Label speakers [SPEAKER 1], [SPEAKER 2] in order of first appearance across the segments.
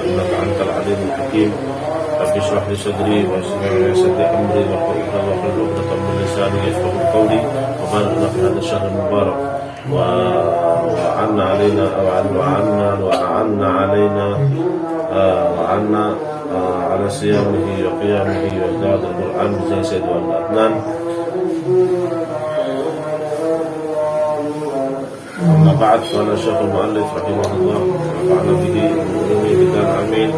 [SPEAKER 1] إنك أنت العليم الحكيم. رب اشرح لي صدري ويسر لي أمري واحلل عقدة من لساني يفقهوا قولي وبارك لنا في هذا الشهر المبارك وعنا علينا على صيامه وقيامه وإتلاوة القرآن بجاه سيد والأدنان. أما بعد قال الشيخ المؤلف رحمه الله ونفعنا به وبعلومه بالله العميد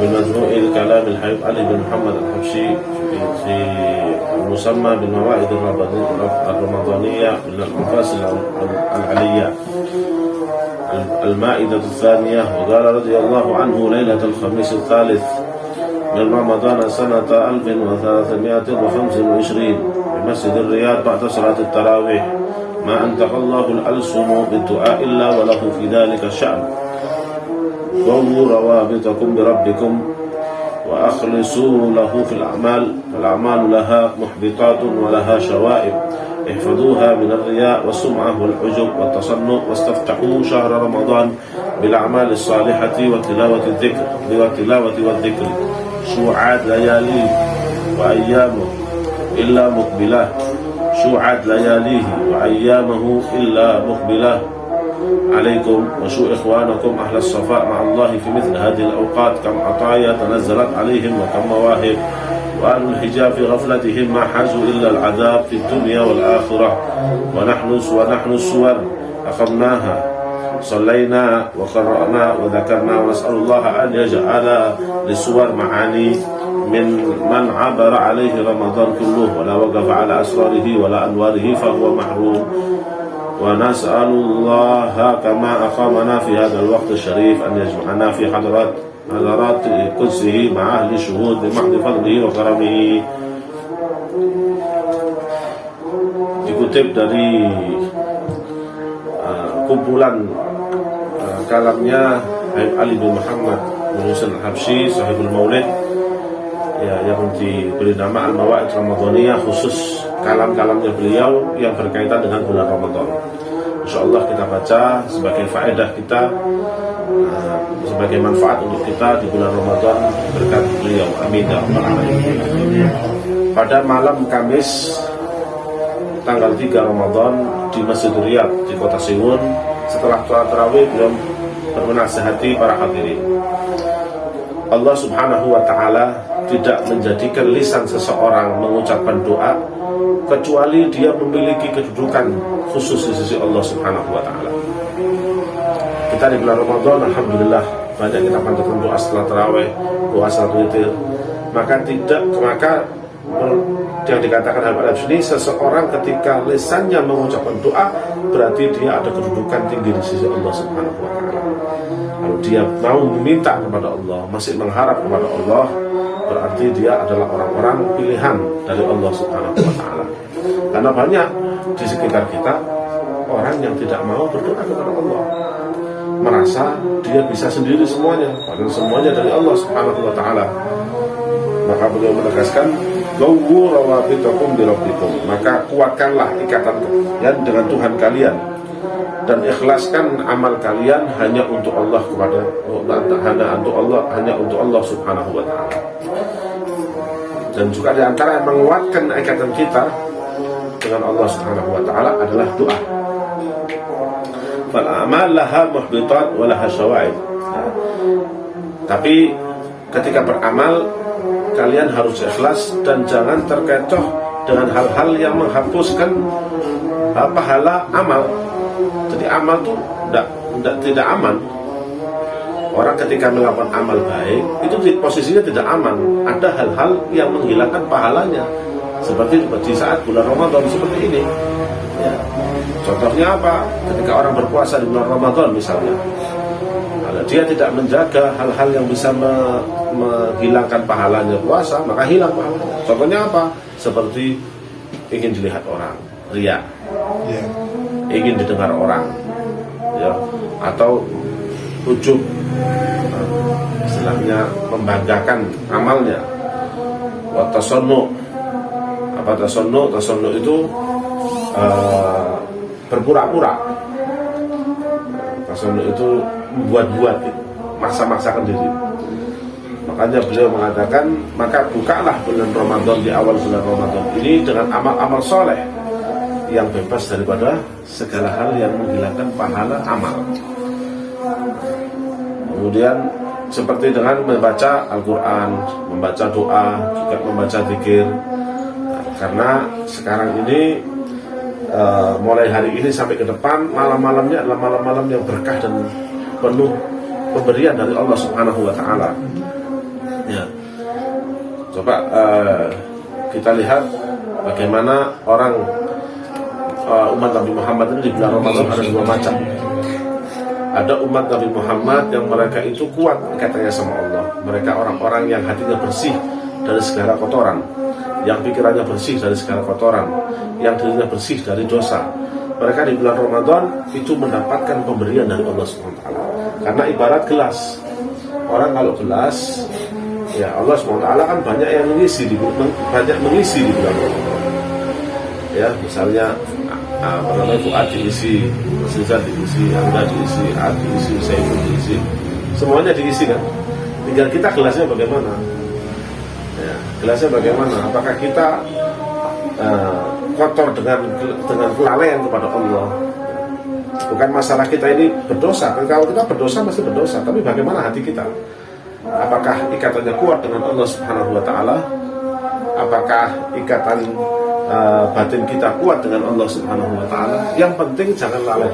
[SPEAKER 1] بمجموع الكلام الحبيب علي بن محمد الحبشي في المسمى بالمواعظ الرمضانية من المفاصل العلية المائدة الثانية. وقال رضي الله عنه ليلة الخميس الثالث من رمضان سنة 1325 بمسجد الرياض بعد صلاة التراويح ما أنطق الله الألسن بالدعاء إلا وله في ذلك شأن. قووا روابطكم بربكم وأخلصوا له في الأعمال فالأعمال لها محبطات ولها شوائب احفظوها من الرياء والسمعة والعجب والتصنع واستفتحوا شهر رمضان بالأعمال الصالحة والتلاوة والذكر شوعات لياليه وأيامه إلا مقبلة شوعت لياليه وأيامه إلا مقبلة عليكم وشو إخوانكم أهل الصفاء مع الله في مثل هذه الأوقات كم عطايا تنزلت عليهم وكم مواهب وأهل الحجاب في غفلتهم ما حازوا إلا العذاب في الدنيا والآخرة ونحن السور أخذناها صلينا وقرأنا وذكرنا ونسأل الله أن يجعل للسور معاني من عبر عليه رمضان كله ولا وقف على أسراره ولا أنواره فهو محروم. ونسأل الله كما أقامنا في هذا الوقت الشريف أن يجمعنا في حضرات قدسه مع أهل الشهود بمحض فضله وكرمه. Dikutip dari kumpulan kalamnya Habib Ali bin Muhammad bin Husain al-Habsyi sahibul Maulid ya, yang diberi nama Al-Mawa'id Ramadhaniyah, khusus kalam-kalamnya beliau yang berkaitan dengan bulan Ramadan. InsyaAllah kita baca sebagai faedah kita, sebagai manfaat untuk kita di bulan Ramadan berkat beliau. Amin ya rabbal alamin. Pada malam Kamis tanggal 3 Ramadan di Masjid Riyadh di Kota Siwon, setelah sholat tarawih beliau bermenasihati para hadirin. Allah Subhanahu wa Ta'ala tidak menjadikan lisan seseorang mengucapkan doa kecuali dia memiliki kedudukan khusus di sisi Allah Subhanahu wa Ta'ala. Kita di bulan Ramadan alhamdulillah banyak kita panjatkan doa setelah tarawih, doa salat witir. Maka yang dikatakan Habib Ali, seseorang ketika lisannya mengucapkan doa berarti dia ada kedudukan tinggi di sisi Allah Subhanahu wa Ta'ala. Kalau dia mau meminta kepada Allah, masih mengharap kepada Allah, berarti dia adalah orang-orang pilihan dari Allah Subhanahu wa Ta'ala. Karena banyak di sekitar kita orang yang tidak mau berdoa kepada Allah, merasa dia bisa sendiri semuanya, padahal semuanya dari Allah Subhanahu wa Ta'ala. Maka beliau menegaskan, "Qawwu rawabitakum bi rabbikum." Maka kuatkanlah ikatan kalian dengan Tuhan kalian dan ikhlaskan amal kalian hanya untuk Allah hanya untuk Allah Subhanahu wa Ta'ala. Dan juga di antara yang menguatkan ikatan kita dengan Allah Subhanahu wa Ta'ala adalah doa. Fal a'mal laha muhbitat wa laha syawa'ib. Tapi ketika beramal kalian harus ikhlas dan jangan terkecoh dengan hal-hal yang menghapuskan pahala amal. Jadi amal itu tidak aman. Orang ketika melakukan amal baik itu posisinya tidak aman. Ada hal-hal yang menghilangkan pahalanya, seperti di saat bulan Ramadan seperti ini ya. Contohnya apa? Ketika orang berpuasa di bulan Ramadan misalnya, kalau dia tidak menjaga hal-hal yang bisa menghilangkan pahalanya puasa, maka hilang pahalanya. Contohnya apa? Seperti ingin dilihat orang, riya, ingin didengar orang, ya, atau ujub, istilahnya membanggakan amalnya. Wa tasannu. Apa tasannu? Tasannu itu berpura-pura. Tasannu itu membuat-buat gitu. maksa-maksakan diri. Makanya beliau mengatakan, maka bukalah bulan Ramadan, di awal bulan Ramadan ini dengan amal-amal soleh yang bebas daripada segala hal yang menghilangkan pahala amal. Kemudian seperti dengan membaca Al-Quran, membaca doa, juga membaca zikir. Karena sekarang ini mulai hari ini sampai ke depan, malam-malamnya adalah malam-malam yang berkah dan penuh pemberian dari Allah Subhanahu wa Ta'ala. Ya. Coba kita lihat bagaimana orang umat Nabi Muhammad ini di bulan Ramadan ada dua macam. Ada umat Nabi Muhammad yang mereka itu kuat katanya sama Allah. Mereka orang-orang yang hatinya bersih dari segala kotoran, yang pikirannya bersih dari segala kotoran, yang dirinya bersih dari dosa. Mereka di bulan Ramadan itu mendapatkan pemberian dari Allah SWT. Karena ibarat gelas. Orang kalau gelas, ya Allah SWT kan banyak yang mengisi di bulan Ramadan. Ya, misalnya Fuad diisi, Zizan diisi, Angga diisi, A diisi, Saiful diisi, semuanya diisi kan. Tinggal kita gelasnya bagaimana? Ya, gelasnya bagaimana? Apakah kita kotor dengan kelalaian kepada Allah? Bukan masalah kita ini berdosa. Kalau kita berdosa pasti berdosa, tapi bagaimana hati kita? Apakah ikatannya kuat dengan Allah Subhanahu wa Ta'ala? Apakah ikatan batin kita kuat dengan Allah Subhanahu wa Ta'ala? Yang penting jangan lalai.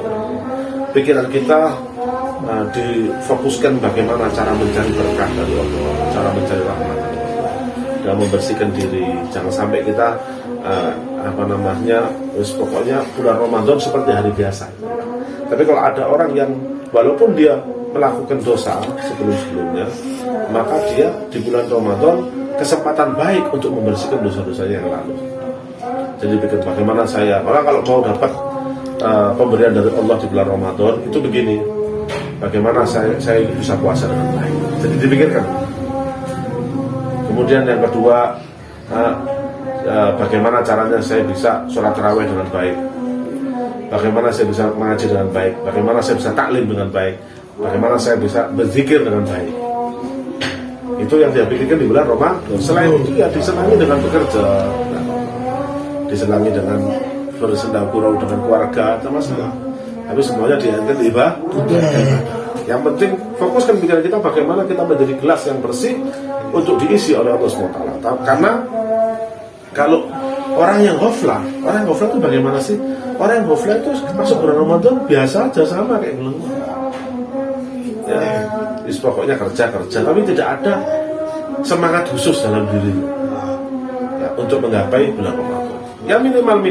[SPEAKER 1] Pikiran kita difokuskan bagaimana cara mencari berkah dari Allah, cara mencari rahmat Allah, dan membersihkan diri. Jangan sampai kita pokoknya bulan Ramadan seperti hari biasa. Tapi kalau ada orang yang walaupun dia melakukan dosa sebelum-sebelumnya, maka dia di bulan Ramadan kesempatan baik untuk membersihkan dosa-dosanya yang lalu. Jadi pikir bagaimana orang kalau mau dapat pemberian dari Allah di bulan Ramadan itu begini, bagaimana saya bisa puasa dengan baik. Jadi dipikirkan. Kemudian yang kedua, bagaimana caranya saya bisa sholat tarawih dengan baik, bagaimana saya bisa mengaji dengan baik, bagaimana saya bisa taklim dengan baik, bagaimana saya bisa berzikir dengan baik. Itu yang dia pikirkan di bulan Ramadan. Selain itu ya disenangi dengan bekerja, disenangi dengan bersenda gurau dengan keluarga, termasuk. Tapi semuanya dianggap ibadah. Yang penting fokuskan pikiran kita bagaimana kita menjadi gelas yang bersih untuk diisi oleh Allah SWT. Karena kalau orang yang ghaflah itu bagaimana sih? Orang yang ghaflah itu masuk bulan Ramadan biasa aja, sama kayak ngelengah. Ya, pokoknya kerja, tapi tidak ada semangat khusus dalam diri ya, untuk menggapai bulan Ramadan. Ya minimal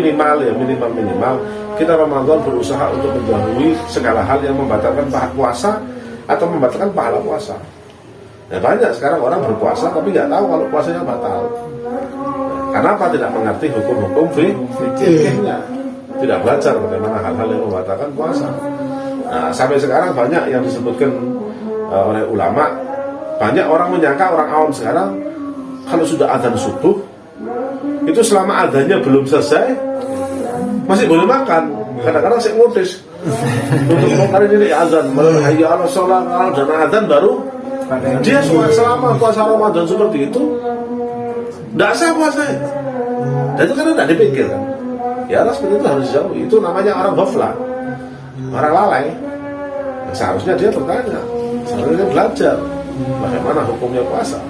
[SPEAKER 1] kita Ramadan berusaha untuk menjauhi segala hal yang membatalkan puasa atau membatalkan pahala puasa. Ya, banyak sekarang orang berpuasa tapi nggak tahu kalau puasanya batal. Kenapa? Tidak mengerti hukum-hukum fikihnya, tidak belajar bagaimana hal-hal yang membatalkan puasa. Nah, sampai sekarang banyak yang disebutkan oleh ulama. Banyak orang menyangka, orang awam sekarang, kalau sudah azan subuh itu selama azannya belum selesai masih boleh makan. Kadang-kadang saya ngotis untuk kali ini azan, hayya ala sholat, dan azan baru dia selama puasa Ramadan seperti itu tidak sah puasanya. Dan itu karena tidak dipikir kan. Ya seperti itu harus jauh. Itu namanya orang ghaflah, orang lalai. Seharusnya dia bertanya, seharusnya dia belajar bagaimana hukumnya puasa.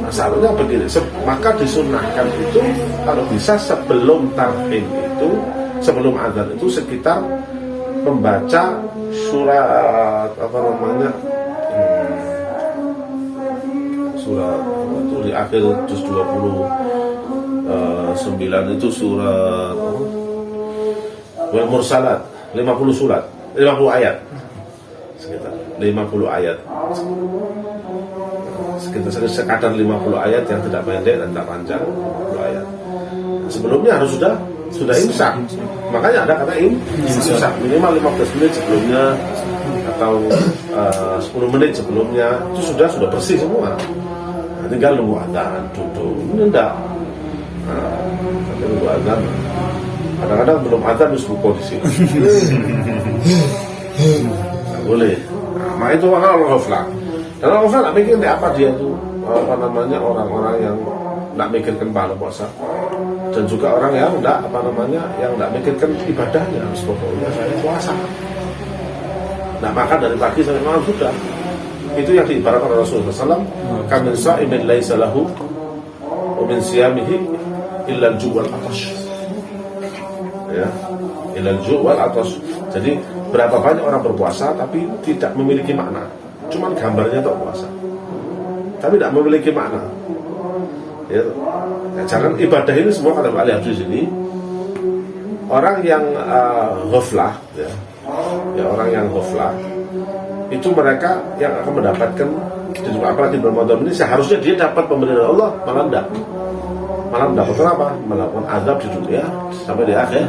[SPEAKER 1] Nah, seharusnya begini. Maka disunahkan itu kalau bisa sebelum tarhim itu, sebelum azan itu sekitar membaca surat surat itu di akhir juz 29 itu surat Wal Mursalat, 50 ayat. Sekitar 50 ayat. Sekadar 50 ayat yang tidak pendek dan tidak panjang, 50 ayat. Sebelumnya harus sudah imsak. Makanya ada kata imsak, minimal 15 menit sebelumnya atau 10 menit sebelumnya itu sudah bersih semua. Nah, tinggal nunggu adzan, duduk. Ini enggak. Nunggu adzan. Kadang-kadang belum adzan harus buka di sini. Boleh. Nah, itu orang ghaflah. Dan orang ghaflah nggak mikir apa dia itu orang-orang yang nggak mikirkan pahala puasa, dan juga orang yang nggak mikirkan ibadahnya. Pokoknya saya puasa, nggak makan dari pagi sampai malam sudah. Itu yang diibaratkan oleh Rasulullah SAW. Kamin sa'imin laisa lahu wa min siyamihi illa al-ju' wal 'atash. Ya, illa al-ju' wal 'atash. Jadi berapa banyak orang berpuasa tapi tidak memiliki makna, cuman gambarnya tok puasa, tapi tidak memiliki makna. Ya, jangan ibadah ini semua kata ahli hadis ini orang yang ghaflah, ya orang yang ghaflah itu mereka yang akan mendapatkan, apalagi di Ramadan ini seharusnya dia dapat pemberian Allah, malah tidak. Malah mendapatkan apa? Melakukan azab di dunia sampai di akhir.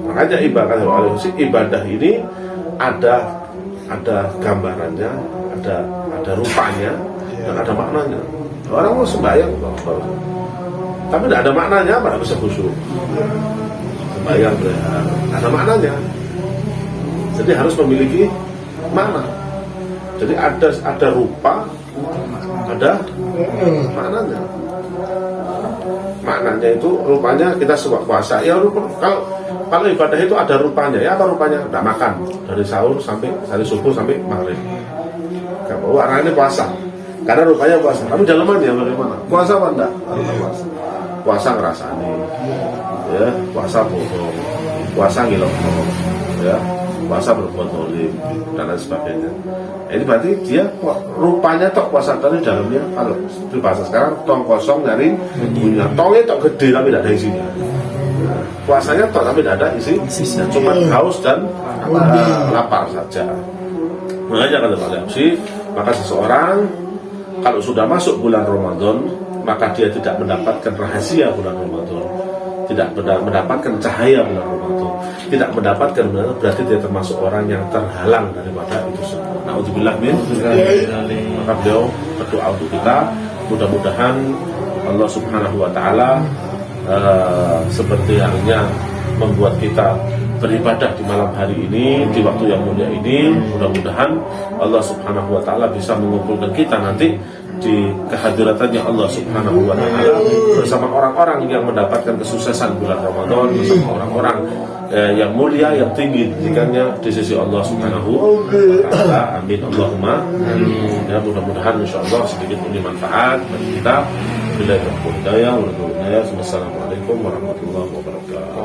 [SPEAKER 1] Makanya ibadah ini ada gambarannya, ada rupanya, dan ada maknanya. Orang mau sembahyang, tapi tidak ada maknanya, apa bisa khusyuk? Sembahyang ada maknanya. Jadi harus memiliki makna. Jadi ada rupa, ada maknanya. Maknanya itu rupanya kita suka puasa. Ya kalau ibadah itu ada rupanya. Ya apa rupanya? Tidak makan dari sahur sampai dari subuh sampai maghrib. Kalau orang ini puasa, karena rupanya puasa. Tapi dalamannya bagaimana? Puasa apa enggak? Puasa ngerasani, ya puasa bohong, puasa ngilok-ngilok, ya puasa berbuat dolim dan lain sebagainya. Ini berarti dia rupanya tok puasa, tapi dalamnya kalau di bahasa sekarang tong kosong dari punya. Tongnya tok gede tapi tidak ada isinya. Puasanya tok tapi tidak ada isinya, cuma haus dan lapar saja. Makanya kata Pak Lepsi, maka seseorang kalau sudah masuk bulan Ramadan, maka dia tidak mendapatkan rahasia bulan Ramadan, tidak mendapatkan cahaya bulan Ramadan, tidak mendapatkan, berarti dia termasuk orang yang terhalang daripada itu semua. Na'udzubillah min. Maka beliau berdoa untuk kita, mudah-mudahan Allah Subhanahu wa Ta'ala seperti halnya membuat kita beribadah di malam hari ini, di waktu yang mulia ini. Mudah-mudahan Allah Subhanahu wa Ta'ala bisa mengumpulkan kita nanti di kehadirannya Allah Subhanahu wa Ta'ala bersama orang-orang yang mendapatkan kesuksesan bulan Ramadan, bersama orang-orang yang mulia, yang tinggi tingginya di sisi Allah Subhanahu wa Ta'ala. Amin Allahumma. Ya, mudah-mudahan insyaallah sedikit ini manfaat bagi kita. Bila hidayah, wassalamualaikum warahmatullahi wabarakatuh.